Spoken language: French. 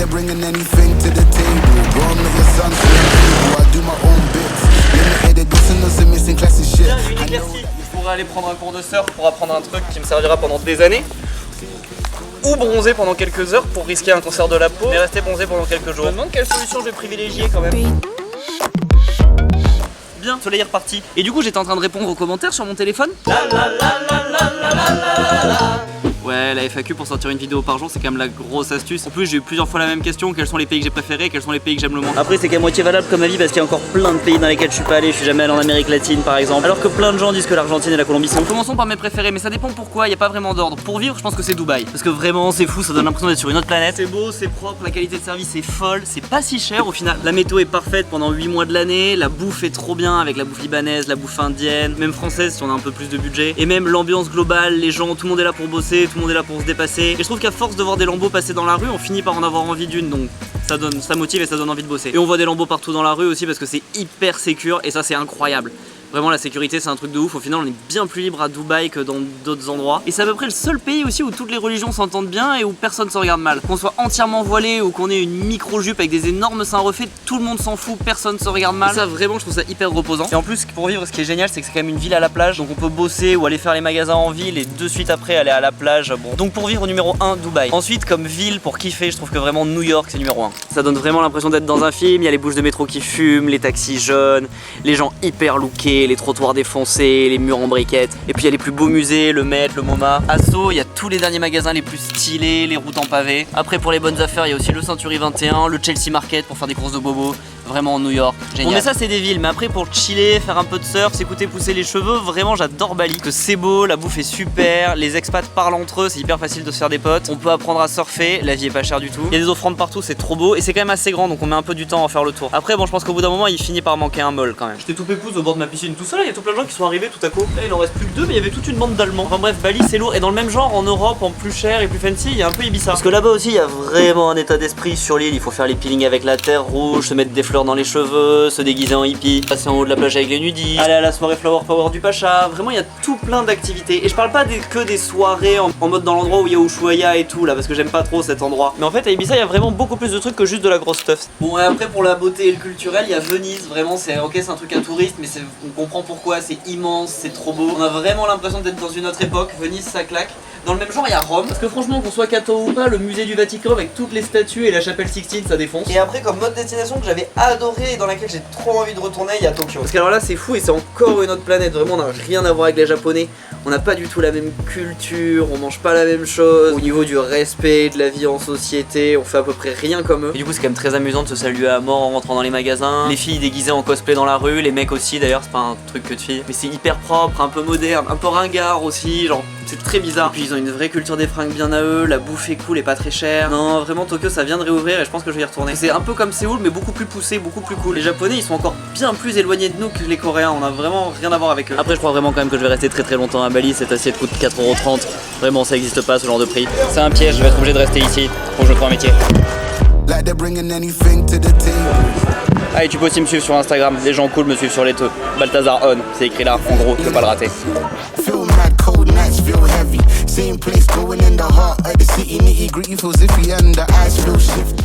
they're bringing anything to the table. Bro, I'm not your son, so I do my own bits. Limited edition, no some missing classic shit. Bien, une éclaircie. Je pourrais aller prendre un cours de surf pour apprendre un truc qui me servira pendant des années. Ou bronzer pendant quelques heures pour risquer un cancer de la peau, mais rester bronzé pendant quelques jours. Je me demande quelle solution je vais privilégier quand même. Bien, le soleil est reparti. Et du coup j'étais en train de répondre aux commentaires sur mon téléphone. Ouais, la FAQ pour sortir une vidéo par jour, c'est quand même la grosse astuce. En plus, j'ai eu plusieurs fois la même question, quels sont les pays que j'ai préférés, quels sont les pays que j'aime le moins. Après, c'est qu'à moitié valable comme avis parce qu'il y a encore plein de pays dans lesquels je suis pas allé. Je suis jamais allé en Amérique latine par exemple. Alors que plein de gens disent que l'Argentine et la Colombie sont. Commençons par mes préférés, mais ça dépend pourquoi, il n'y a pas vraiment d'ordre. Pour vivre, je pense que c'est Dubaï. Parce que vraiment, c'est fou, ça donne l'impression d'être sur une autre planète. C'est beau, c'est propre, la qualité de service est folle, c'est pas si cher au final. La météo est parfaite pendant 8 mois de l'année, la bouffe est trop bien avec la bouffe libanaise, la bouffe indienne, même française si on a un peu plus de budget. Et même l'ambiance globale, les gens, tout le monde est là pour bosser, tout le monde est là pour se dépasser. Et je trouve qu'à force de voir des lambeaux passer dans la rue, on finit par en avoir envie d'une, donc ça motive et ça donne envie de bosser. Et on voit des lambeaux partout dans la rue aussi parce que c'est hyper sécure et ça c'est incroyable. Vraiment la sécurité c'est un truc de ouf, au final on est bien plus libre à Dubaï que dans d'autres endroits. Et c'est à peu près le seul pays aussi où toutes les religions s'entendent bien et où personne se regarde mal. Qu'on soit entièrement voilé ou qu'on ait une micro-jupe avec des énormes seins refaits, tout le monde s'en fout, personne se regarde mal. Et ça vraiment je trouve ça hyper reposant. Et en plus pour vivre ce qui est génial c'est que c'est quand même une ville à la plage, donc on peut bosser ou aller faire les magasins en ville et de suite après aller à la plage. Bon. Donc pour vivre numéro 1 Dubaï. Ensuite comme ville pour kiffer je trouve que vraiment New York c'est numéro 1. Ça donne vraiment l'impression d'être dans un film, il y a les bouches de métro qui fument, les taxis jaunes, les gens hyper lookés, les trottoirs défoncés, les murs en briquettes. Et puis il y a les plus beaux musées, le Met, le MoMA. À Sceaux, il y a tous les derniers magasins les plus stylés, les routes en pavé. Après pour les bonnes affaires, il y a aussi le Century 21, le Chelsea Market pour faire des courses de bobo. Vraiment New York, génial. Bon mais ça c'est des villes, mais après pour chiller, faire un peu de surf, s'écouter pousser les cheveux, vraiment j'adore Bali. Que c'est beau, la bouffe est super, les expats parlent entre eux, c'est hyper facile de se faire des potes. On peut apprendre à surfer, la vie est pas chère du tout. Il y a des offrandes partout, c'est trop beau et c'est quand même assez grand donc on met un peu du temps à faire le tour. Après bon je pense qu'au bout d'un moment il finit par manquer un mall quand même. J'étais tout pépouse au bord de ma piscine tout seul, il y a tout plein de gens qui sont arrivés tout à coup. Là il en reste plus que 2 mais il y avait toute une bande d'Allemands. Enfin bref Bali c'est lourd et dans le même genre en Europe en plus cher et plus fancy il y a un peu Ibiza. Parce que là-bas aussi il y a vraiment un état d'esprit sur l'île, il faut faire les peelings avec la terre rouge, se mettre des fleurs dans les cheveux, se déguiser en hippie, passer en haut de la plage avec les nudistes, aller à la soirée Flower Power du Pacha. Vraiment il y a tout plein d'activités et je parle pas que des soirées en mode dans l'endroit où il y a Ushuaïa et tout là parce que j'aime pas trop cet endroit. Mais en fait à Ibiza il y a vraiment beaucoup plus de trucs que juste de la grosse stuff. Bon et après pour la beauté et le culturel il y a Venise, vraiment c'est ok c'est un truc à touriste mais on comprend pourquoi, c'est immense, c'est trop beau. On a vraiment l'impression d'être dans une autre époque, Venise ça claque. Dans le même genre il y a Rome, parce que franchement qu'on soit catho ou pas, le musée du Vatican avec toutes les statues et la chapelle Sixtine ça défonce. Et après comme autre destination que j'avais adoré et dans laquelle j'ai trop envie de retourner, il y a Tokyo. Parce qu'alors là c'est fou et c'est encore une autre planète, vraiment on n'a rien à voir avec les japonais. On n'a pas du tout la même culture, on mange pas la même chose. Au niveau du respect, de la vie en société, on fait à peu près rien comme eux. Et du coup c'est quand même très amusant de se saluer à mort en rentrant dans les magasins. Les filles déguisées en cosplay dans la rue, les mecs aussi d'ailleurs, c'est pas un truc que de filles. Mais c'est hyper propre, un peu moderne, un peu ringard aussi, genre c'est très bizarre. Et puis ils ont une vraie culture des fringues bien à eux, la bouffe est cool et pas très chère. Non vraiment Tokyo ça vient de réouvrir et je pense que je vais y retourner. C'est un peu comme Séoul mais beaucoup plus poussé, beaucoup plus cool. Les japonais ils sont encore bien plus éloignés de nous que les coréens, on a vraiment rien à voir avec eux. Après je crois vraiment quand même que je vais rester très longtemps à Bali, cette assiette coûte 4,30€. Vraiment ça existe pas ce genre de prix. C'est un piège, je vais être obligé de rester ici, faut que je trouve un métier. Ah et tu peux aussi me suivre sur Instagram, les gens cool me suivent sur les deux. Balthazar On, c'est écrit là, en gros, tu peux pas le rater. Same place going in the heart of the city, nitty gritty feels iffy and the eyes feel shifty.